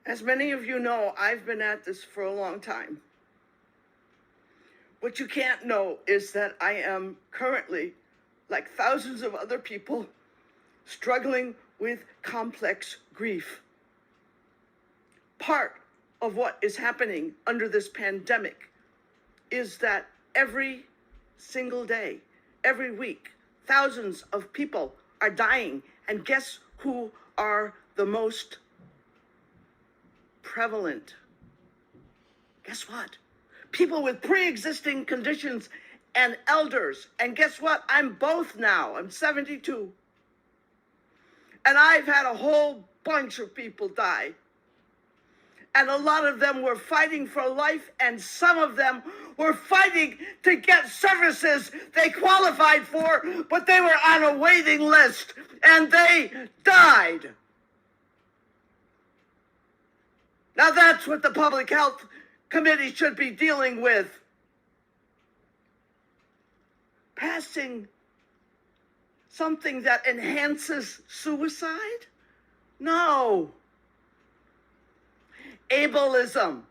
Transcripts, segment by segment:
As many of you know, I've been at this for a long time. What you can't know is that I am currently, like thousands of other people, struggling with complex grief. Part of what is happening under this pandemic is that every single day, every week, thousands of people are dying. And guess who are the most prevalent? Guess what? People with pre-existing conditions and elders. And guess what? I'm both now. I'm 72. And I've had a whole bunch of people die. And a lot of them were fighting for life, and some of them were fighting to get services they qualified for, but they were on a waiting list, and they died. Now that's what the Public Health Committee should be dealing with. Passing something that enhances suicide? No. Ableism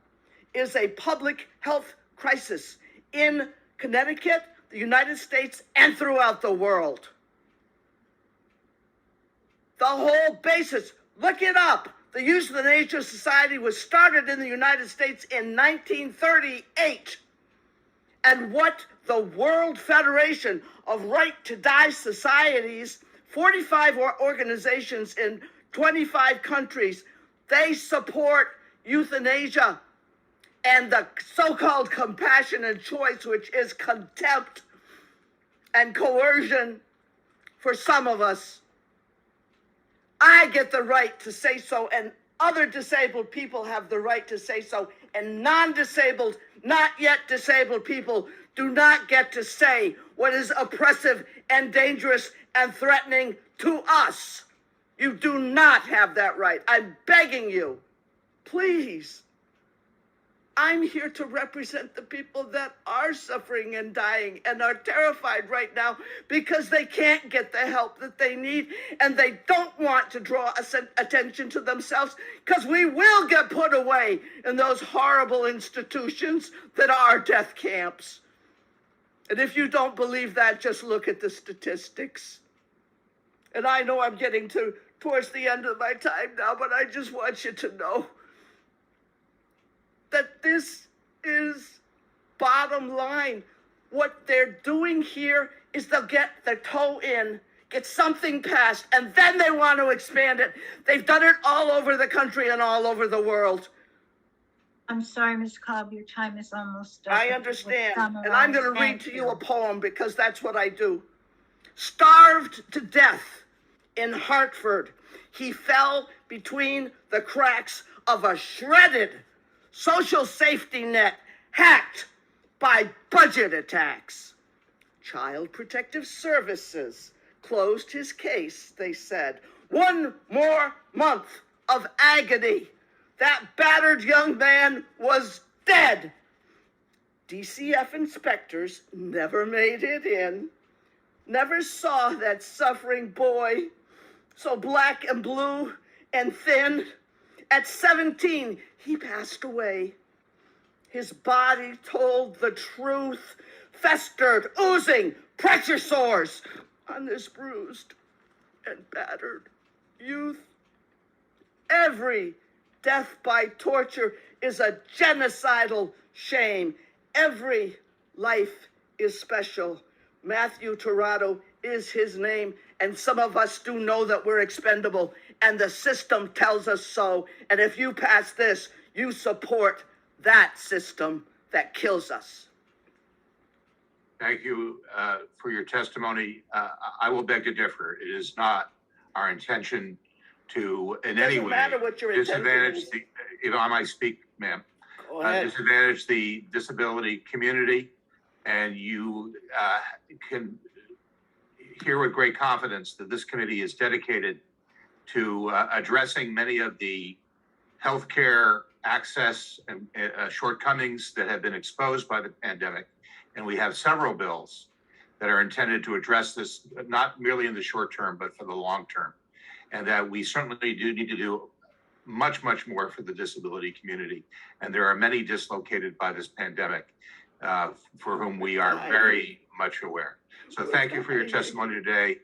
is a public health crisis in Connecticut, the United States, and throughout the world. The whole basis, look it up. The Euthanasia Society was started in the United States in 1938. And what the World Federation of Right to Die Societies, 45 organizations in 25 countries, they support euthanasia and the so-called compassion and choice, which is contempt and coercion for some of us. I get the right to say so, and other disabled people have the right to say so, and non-disabled, not yet disabled people do not get to say what is oppressive and dangerous and threatening to us. You do not have that right. I'm begging you. Please, I'm here to represent the people that are suffering and dying and are terrified right now because they can't get the help that they need, and they don't want to draw attention to themselves, because we will get put away in those horrible institutions that are death camps. And if you don't believe that, just look at the statistics. And I know I'm getting towards the end of my time now, but I just want you to know that this is bottom line. What they're doing here is they'll get their toe in, get something passed, and then they want to expand it. They've done it all over the country and all over the world. I'm sorry, Ms. Kolb, your time is almost up. I understand, and I'm going to read to you a poem because that's what I do. Starved to death in Hartford, he fell between the cracks of a shredded social safety net hacked by budget attacks. Child Protective Services closed his case, they said. One more month of agony. That battered young man was dead. DCF inspectors never made it in, never saw that suffering boy, so black and blue and thin. At 17, he passed away. His body told the truth, festered, oozing, pressure sores on this bruised and battered youth. Every death by torture is a genocidal shame. Every life is special. Matthew Torado is his name, and some of us do know that we're expendable, and the system tells us so. And if you pass this, you support that system that kills us. Thank you for your testimony. I will beg to differ. It is not our intention to in any way disadvantage the, if I might speak, ma'am, disadvantage the disability community. And you can hear with great confidence that this committee is dedicated to addressing many of the healthcare access and shortcomings that have been exposed by the pandemic. And we have several bills that are intended to address this, not merely in the short term, but for the long term. And that we certainly do need to do much, much more for the disability community. And there are many dislocated by this pandemic for whom we are very much aware. So thank you for your testimony today.